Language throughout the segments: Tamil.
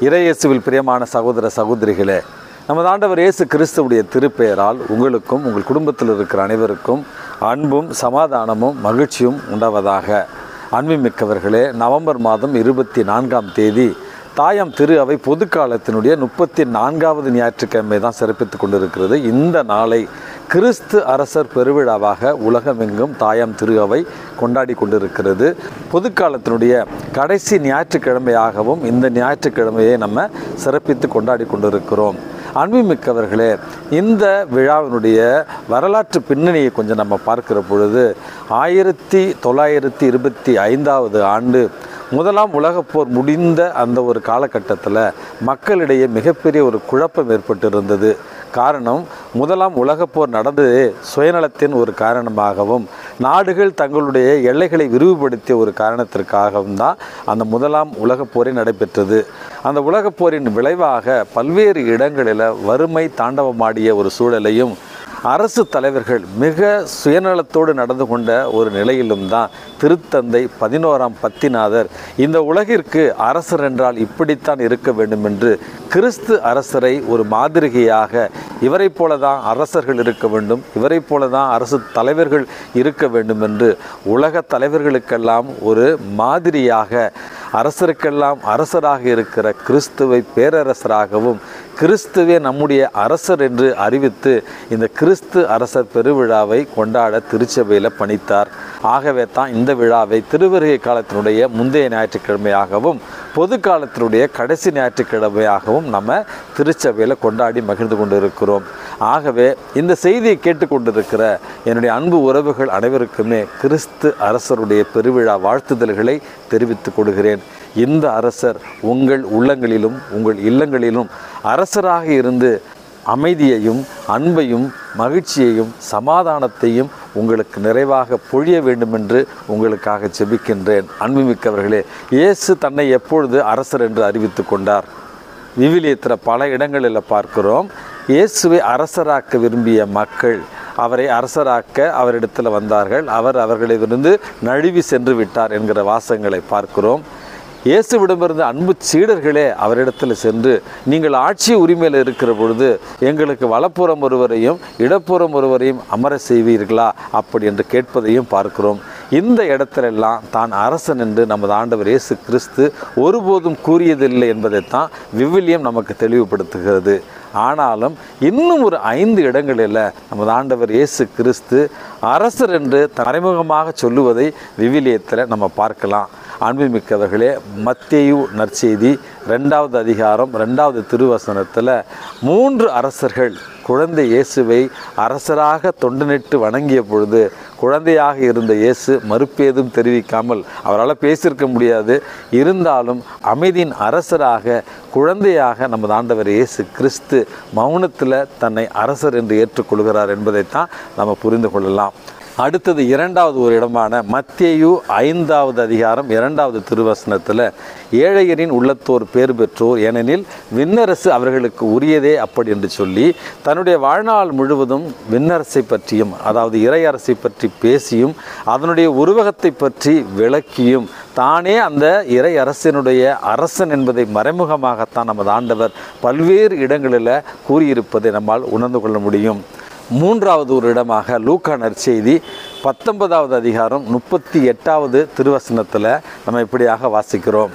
இறையேசுவில் பிரியமான சகோதர சகோதரிகளே, நமது ஆண்டவர் இயேசு கிறிஸ்துவுடைய திருப்பெயரால் உங்களுக்கும் உங்கள் குடும்பத்தில் இருக்கிற அனைவருக்கும் அன்பும் சமாதானமும் மகிழ்ச்சியும் உண்டாவதாக. அன்புமிக்கவர்களே, நவம்பர் மாதம் 24ஆம் தேதி தாயாம் திரு அவை பொதுக்காலத்தினுடைய 34வது ஞாயிற்றுக்கிழமை தான் சிறப்பித்து கொண்டிருக்கிறது. இந்த நாளை கிறிஸ்து அரசர் பெருவிழாவாக உலகமெங்கும் தாயாம் திரு அவை கொண்டாடி கொண்டிருக்கிறது. பொதுக்காலத்தினுடைய கடைசி ஞாயிற்றுக்கிழமையாகவும் இந்த ஞாயிற்றுக்கிழமையை நம்ம சிறப்பித்து கொண்டாடி கொண்டிருக்கிறோம். அன்புமிக்கவர்களே, இந்த விழாவினுடைய வரலாற்று பின்னணியை கொஞ்சம் நம்ம பார்க்கிற பொழுது 1925வது ஆண்டு முதலாம் உலகப்போர் முடிந்த அந்த ஒரு காலகட்டத்தில் மக்களிடையே மிகப்பெரிய ஒரு குழப்பம் ஏற்பட்டிருந்தது. காரணம், முதலாம் உலகப்போர் நடந்தது சுயநலத்தின் ஒரு காரணமாகவும் நாடுகள் தங்களுடைய எல்லைகளை விரிவுபடுத்திய ஒரு காரணத்திற்காகவும் தான் அந்த முதலாம் உலகப்போரே நடைபெற்றது. அந்த உலகப்போரின் விளைவாக பல்வேறு இடங்களில் வறுமை தாண்டவமாடிய ஒரு சூழலையும் அரசு தலைவர்கள் மிக சுயநலத்தோடு நடந்து கொண்ட ஒரு நிலையிலும் தான் திருத்தந்தை 11ஆம் பத்திநாதர் இந்த உலகிற்கு அரசர் என்றால் இப்படித்தான் இருக்க வேண்டும் என்று கிறிஸ்து அரசரை ஒரு மாதிரிகையாக, இவரை போல தான் அரசர்கள் இருக்க வேண்டும், இவரை போல தான் அரசு தலைவர்கள் இருக்க வேண்டும் என்று உலக தலைவர்களுக்கெல்லாம் ஒரு மாதிரியாக அரசருக்கெல்லாம் அரசராக இருக்கிற கிறிஸ்துவை பேரரசராகவும் கிறிஸ்துவே நம்முடைய அரசர் என்று அறிவித்து இந்த கிறிஸ்து அரசர் பெருவிழாவை கொண்டாட திருச்சபையில் பணித்தார். ஆகவே தான் இந்த விழாவை திருவருகை காலத்தினுடைய முந்தைய ஞாயிற்றுக்கிழமையாகவும் பொது காலத்தினுடைய கடைசி ஞாயிற்றுக்கிழமையாகவும் நம்ம திருச்சபையில் கொண்டாடி மகிழ்ந்து கொண்டிருக்கிறோம். ஆகவே இந்த செய்தியை கேட்டுக்கொண்டிருக்கிற என்னுடைய அன்பு உறவுகள் அனைவருக்குமே கிறிஸ்து அரசருடைய பெருவிழா வாழ்த்துதல்களை தெரிவித்துக் கொள்கிறேன். இந்த அரசர் உங்கள் உள்ளங்களிலும் உங்கள் இல்லங்களிலும் அரசராக இருந்து அமைதியையும் அன்பையும் மகிழ்ச்சியையும் சமாதானத்தையும் உங்களுக்கு நிறைவாக பொழிய வேண்டுமென்று உங்களுக்காக ஜெபிக்கின்றேன். அன்புமிக்கவர்களே, இயேசு தன்னை எப்பொழுது அரசர் என்று அறிவித்து கொண்டார்? விவிலியத்தில் பல இடங்களில் பார்க்கிறோம். இயேசுவை அரசராக்க விரும்பிய மக்கள் அவரை அரசராக்க அவரிடத்தில் வந்தார்கள். அவர் அவர்களிடமிருந்து நழுவி சென்று விட்டார் என்கிற வாசகங்களை பார்க்கிறோம். இயேசுவிடமிருந்து அன்பு சீடர்களே அவரிடத்தில் சென்று, நீங்கள் ஆட்சி உரிமையில் இருக்கிற பொழுது எங்களுக்கு வலப்புறம் ஒருவரையும் இடப்புறம் ஒருவரையும் அமர செய்வீர்களா அப்படி என்று கேட்பதையும் பார்க்கிறோம். இந்த இடத்திலெல்லாம் தான் அரசன் என்று நமது ஆண்டவர் இயேசு கிறிஸ்து ஒருபோதும் கூறியதில்லை என்பதைத்தான் விவிலியம் நமக்கு தெளிவுபடுத்துகிறது. ஆனாலும் இன்னும் ஒரு 5 இடங்களில் நமது ஆண்டவர் இயேசு கிறிஸ்து அரசர் என்று மறைமுகமாக சொல்லுவதை விவிலியத்தில் நம்ம பார்க்கலாம். அன்புமிக்கவர்களே, மத்தேயு நற்செய்தி 2வது அதிகாரம் 2வது திருவசனத்தில் 3 அரசர்கள் குழந்தை இயேசுவை அரசராக தொண்டனிட்டு வணங்கிய பொழுது குழந்தையாக இருந்த இயேசு மறுப்பேதும் தெரிவிக்காமல், அவரால் பேசியிருக்க முடியாது, இருந்தாலும் அமைதியின் அரசராக குழந்தையாக நமது ஆண்டவர் இயேசு கிறிஸ்து மௌனத்தில் தன்னை அரசர் என்று ஏற்றுக்கொள்கிறார் என்பதைத்தான் நம்ம புரிந்து கொள்ளலாம். அடுத்தது 2வது ஒரு இடமான மத்தேயு 5வது அதிகாரம் 2வது திருவசனத்தில், ஏழையரின் உள்ளத்தோர் பேர் பெற்றோர், ஏனெனில் விண்ணரசு அவர்களுக்கு உரியதே அப்படி என்று சொல்லி தன்னுடைய வாழ்நாள் முழுவதும் விண்ணரசை பற்றியும், அதாவது இறையரசை பற்றி பேசியும் அதனுடைய உருவகத்தை பற்றி விளக்கியும் தானே அந்த இறை அரசனுடைய அரசன் என்பதை மறைமுகமாகத்தான் நமது ஆண்டவர் பல்வேறு இடங்களில் கூறியிருப்பதை நம்மால் உணர்ந்து கொள்ள முடியும். 3வது ஒரு இடமாக லூக்கா நற்செய்தி 19வது அதிகாரம் 38வது திருவசனத்தில் நம்ம இப்படியாக வாசிக்கிறோம்.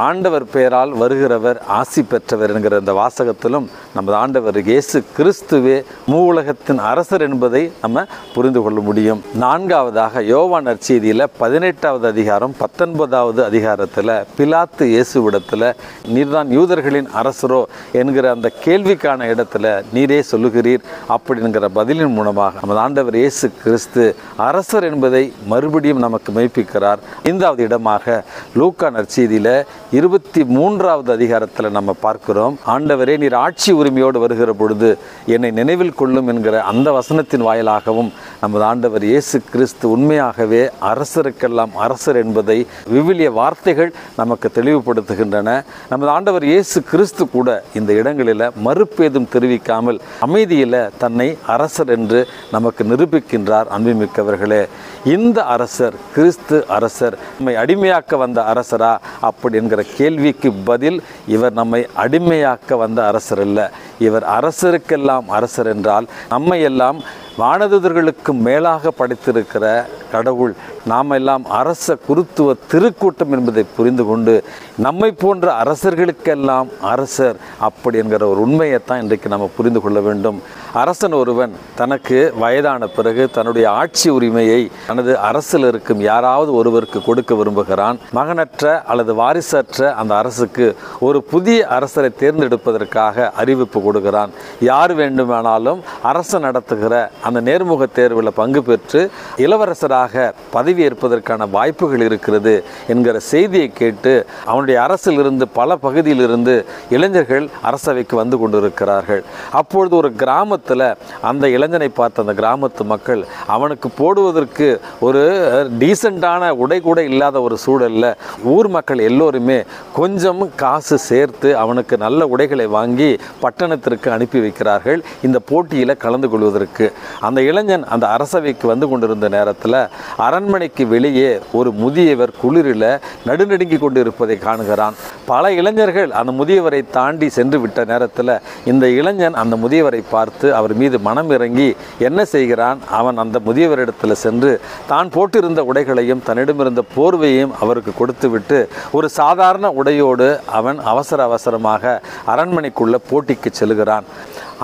ஆண்டவர் பெயரால் வருகிறவர் ஆசி பெற்றவர் என்கிற இந்த வாசகத்திலும் நமது ஆண்டவர் இயேசு கிறிஸ்துவே மூவுலகத்தின் அரசர் என்பதை நம்ம புரிந்து கொள்ள முடியும். 4வதாக யோவான் நற்செய்தியில் 18வது அதிகாரம் 19வது அதிகாரத்தில் பிலாத்து இயேசுவிடத்தில், நீர்தான் யூதர்களின் அரசரோ என்கிற அந்த கேள்விக்கான இடத்துல நீரே சொல்லுகிறீர் அப்படிங்கிற பதிலின் மூலமாக நமது ஆண்டவர் இயேசு கிறிஸ்து அரசர் என்பதை மறுபடியும் நமக்கு மெய்ப்பிக்கிறார். 5வது இடமாக லூக்கா நற்செய்தியில் 23வது அதிகாரத்தில் நம்ம பார்க்கிறோம், ஆண்டவரே நீர் ஆட்சி உரிமையோடு வருகிற பொழுது என்னை நினைவில் கொள்ளும் என்கிற அந்த வசனத்தின் வாயிலாகவும் நமது ஆண்டவர் இயேசு கிறிஸ்து உண்மையாகவே அரசருக்கெல்லாம் அரசர் என்பதை விவிலிய வார்த்தைகள் நமக்கு தெளிவுபடுத்துகின்றன. நமது ஆண்டவர் இயேசு கிறிஸ்து கூட இந்த இடங்களில் மறுப்பேதும் தெரிவிக்காமல் அமைதியில் தன்னை அரசர் என்று நமக்கு நிரூபிக்கின்றார். அன்புமிக்கவர்களே, இந்த அரசர் கிறிஸ்து அரசர் நம்மை அடிமையாக்க வந்த அரசரா அப்படி என்கிற கேள்விக்கு பதில், இவர் நம்மை அடிமையாக்க வந்த அரசர் அல்ல. இவர் அரசருக்கெல்லாம் அரசர் என்றால் நம்மை எல்லாம் வானதூதர்களுக்கு மேலாக படைத்திருக்கிற கடவுள், நாம் எல்லாம் அரச குருத்துவ திருக்கூட்டம் என்பதை புரிந்து கொண்டு நம்மை போன்ற அரசர்களுக்கெல்லாம் அரசர் அப்படி என்கிற ஒரு உண்மையைத்தான் இன்றைக்கு நம்ம புரிந்து கொள்ள வேண்டும். அரசன் ஒருவன் தனக்கு வயதான பிறகு தன்னுடைய ஆட்சி உரிமையை தனது அரசில் இருக்கும் யாராவது ஒருவருக்கு கொடுக்க விரும்புகிறான். மகனற்ற அல்லது வாரிசற்ற அந்த அரசுக்கு ஒரு புதிய அரசரை தேர்ந்தெடுப்பதற்காக அறிவிப்பு கொடுக்கிறான். யார் வேண்டுமானாலும் அரசன் நடத்துகிற அந்த நேர்முக தேர்வில் பங்கு பெற்று இளவரசராக பதவி ஏற்பதற்கான வாய்ப்புகள் இருக்கிறது என்கிற செய்தியை கேட்டு அவனுடைய அரசில் இருந்து பல பகுதியிலிருந்து இளைஞர்கள் அரசவைக்கு வந்து கொண்டிருக்கிறார்கள். அப்பொழுது ஒரு கிராமத்தில் அந்த இளைஞனை பார்த்த அந்த கிராமத்து மக்கள் அவனுக்கு போடுவதற்கு ஒரு டீசெண்டான உடை கூட இல்லாத ஒரு சூழலில் ஊர் மக்கள் எல்லோருமே கொஞ்சம் காசு சேர்த்து அவனுக்கு நல்ல உடைகளை வாங்கி பட்டணத்திற்கு அனுப்பி வைக்கிறார்கள் இந்த போட்டியில் கலந்து கொள்வதற்கு. அந்த இளைஞன் அந்த அரசவைக்கு வந்து கொண்டிருந்த நேரத்தில் அரண்மனைக்கு வெளியே ஒரு முதியவர் குளிரில் நடுநடுங்கி கொண்டு இருப்பதை காணுகிறான். பல இளைஞர்கள் அந்த முதியவரை தாண்டி சென்று விட்ட நேரத்தில் இந்த இளைஞன் அந்த முதியவரை பார்த்து அவர் மீது மனம் இறங்கி என்ன செய்கிறான், அவன் அந்த முதியவரிடத்தில் சென்று தான் போட்டிருந்த உடைகளையும் தன்னிடமிருந்த போர்வையையும் அவருக்கு கொடுத்துவிட்டு ஒரு சாதாரண உடையோடு அவன் அவசரமாக அரண்மனைக்குள்ள போட்டிக்கு செல்கிறான்.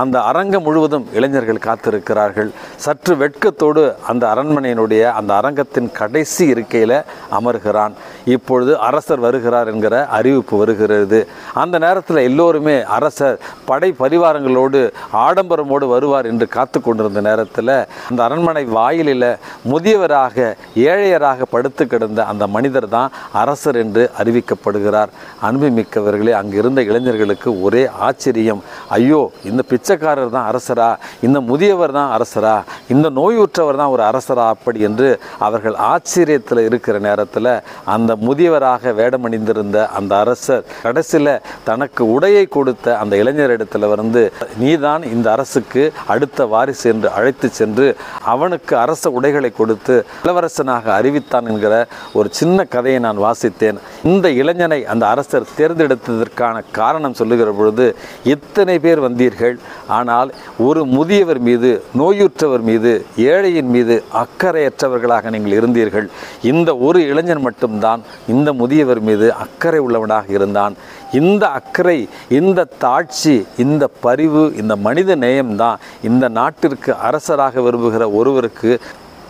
அந்த அரங்கம் முழுவதும் இளைஞர்கள் காத்திருக்கிறார்கள். சற்று வெட்கத்தோடு அந்த அரண்மனையினுடைய அந்த அரங்கத்தின் கடைசி இருக்கையில் அமர்கிறான். இப்பொழுது அரசர் வருகிறார் என்கிற அறிவிப்பு வருகிறது. அந்த நேரத்தில் எல்லோருமே அரசர் படை பரிவாரங்களோடு ஆடம்பரமோடு வருவார் என்று காத்து கொண்டிருந்த நேரத்தில் அந்த அரண்மனை வாயிலில் முதியவராக ஏழையராக படுத்து கிடந்த அந்த மனிதர் தான் அரசர் என்று அறிவிக்கப்படுகிறார். அன்புமிக்கவர்களே, அங்கிருந்த இளைஞர்களுக்கு ஒரே ஆச்சரியம். ஐயோ, இந்த பிச்சைக்காரர் தான் அரசரா, இந்த முதியவர் தான் அரசரா, இந்த நோயுற்றவர் தான் ஒரு அரசரா அப்படி என்று அவர்கள் ஆச்சரியத்தில் இருக்கிற நேரத்தில் அந்த முதியவராக வேடமணிந்திருந்த அந்த அரசர் கடைசியில் தனக்கு உடையை கொடுத்த அந்த இளைஞரிடத்தில் வந்து நீதான் இந்த அரசுக்கு அடுத்த வாரிசு என்று அழைத்து சென்று அவனுக்கு அரச உடைகளை கொடுத்து இளவரசனாக அறிவித்தான் என்கிற ஒரு சின்ன கதையை நான் வாசித்தேன். இந்த இளைஞனை அந்த அரசர் தேர்ந்தெடுத்ததற்கான காரணம் சொல்லுகிற பொழுது, இத்தனை பேர் வந்தீர்கள், ஆனால் ஒரு முதியவர் மீது, நோயுற்றவர் மீது, ஏழையின் மீது அக்கறையற்றவர்களாக நீங்கள் இருந்தீர்கள். இந்த ஒரு இளைஞன் மட்டும்தான் இந்த முதியவர் மீது அக்கறை உள்ளவனாக இருந்தான். இந்த அக்கறை, இந்த தாட்சி, இந்த பரிவு, இந்த மனித நேயம்தான் இந்த நாட்டிற்கு அரசராக விரும்புகிற ஒருவருக்கு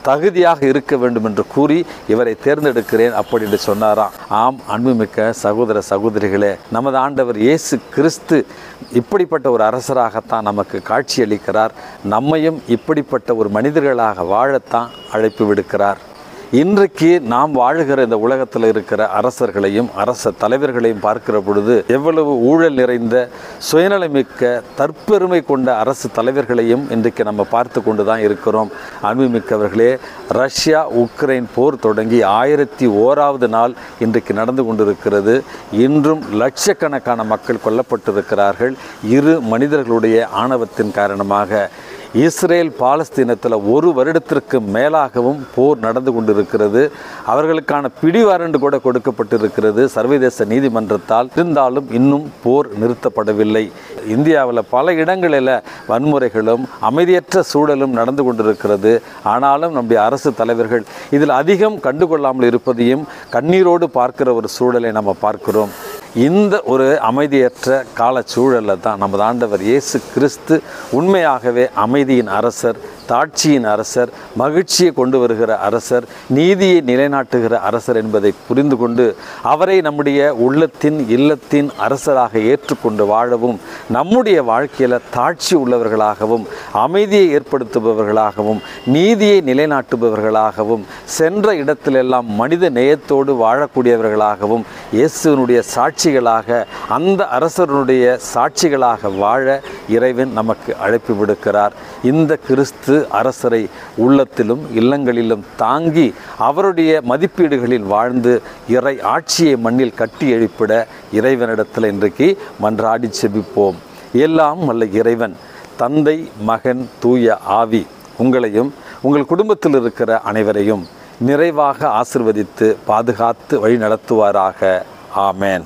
தகுதியாக இருக்க வேண்டும் என்று கூறி இவரை தேர்ந்தெடுக்கிறேன் அப்படி என்று சொன்னாராம். ஆம், அன்புமிக்க சகோதர சகோதரிகளே, நமது ஆண்டவர் இயேசு கிறிஸ்து இப்படிப்பட்ட ஒரு அரசராகத்தான் நமக்கு காட்சியளிக்கிறார். நம்மையும் இப்படிப்பட்ட ஒரு மனிதர்களாக வாழத்தான் அழைப்பு விடுக்கிறார். இன்றைக்கு நாம் வாழுகிற இந்த உலகத்தில் இருக்கிற அரசர்களையும் அரச தலைவர்களையும் பார்க்கிற பொழுது எவ்வளவு ஊழல் நிறைந்த சுயநலமிக்க தற்பெருமை கொண்ட அரசு தலைவர்களையும் இன்றைக்கு நம்ம பார்த்து கொண்டு தான் இருக்கிறோம். அன்புமிக்கவர்களே, ரஷ்யா உக்ரைன் போர் தொடங்கி 1001வது நாள் இன்றைக்கு நடந்து கொண்டிருக்கிறது. இன்றும் லட்சக்கணக்கான மக்கள் கொல்லப்பட்டிருக்கிறார்கள் இரு மனிதர்களுடைய ஆணவத்தின் காரணமாக. இஸ்ரேல் பாலஸ்தீனத்தில் 1 வருடத்திற்கு மேலாகவும் போர் நடந்து கொண்டிருக்கிறது. அவர்களுக்கான பிடிவாரண்டு கூட கொடுக்கப்பட்டிருக்கிறது சர்வதேச நீதிமன்றத்தால். இருந்தாலும் இன்னும் போர் நிறுத்தப்படவில்லை. இந்தியாவில் பல இடங்களில் வன்முறைகளும் அமைதியற்ற சூழலும் நடந்து கொண்டிருக்கிறது. ஆனாலும் நம்முடைய அரசு தலைவர்கள் இதில் அதிகம் கண்டுகொள்ளாமல் இருப்பதையும் கண்ணீரோடு பார்க்கிற ஒரு சூழலை நம்ம பார்க்கிறோம். இந்த ஒரு அமைதியற்ற கால சூழலில் தான் நமது ஆண்டவர் இயேசு கிறிஸ்து உண்மையாகவே அமைதியின் அரசர், தாட்சியின் அரசர், மகிழ்ச்சியை கொண்டு வருகிற அரசர், நீதியை நிலைநாட்டுகிற அரசர் என்பதை புரிந்து கொண்டு அவரை நம்முடைய உள்ளத்தின் இல்லத்தின் அரசராக ஏற்றுக்கொண்டு வாழவும், நம்முடைய வாழ்க்கையில் தாட்சி உள்ளவர்களாகவும், அமைதியை ஏற்படுத்துபவர்களாகவும், நீதியை நிலைநாட்டுபவர்களாகவும், சென்ற இடத்திலெல்லாம் மனித நேயத்தோடு வாழக்கூடியவர்களாகவும், இயேசுவினுடைய சாட்சிகளாக, அந்த அரசருடைய சாட்சிகளாக வாழ இறைவன் நமக்கு அழைப்பு விடுக்கிறார். இந்த கிறிஸ்து அரசரை உள்ளத்திலும் இல்லங்களிலும் தாங்கி அவருடைய மதிப்பீடுகளில் வாழ்ந்து இறை ஆட்சியை மண்ணில் கட்டி எழுப்பிட இறைவனிடத்தில் இன்றைக்கு மன்றாடி செபிப்போம். எல்லாம் வல்ல இறைவன் தந்தை, மகன், தூய ஆவி உங்களையும் உங்கள் குடும்பத்தில் இருக்கிற அனைவரையும் நிறைவாக ஆசிர்வதித்து பாதுகாத்து வழி நடத்துவாராக. ஆமேன்.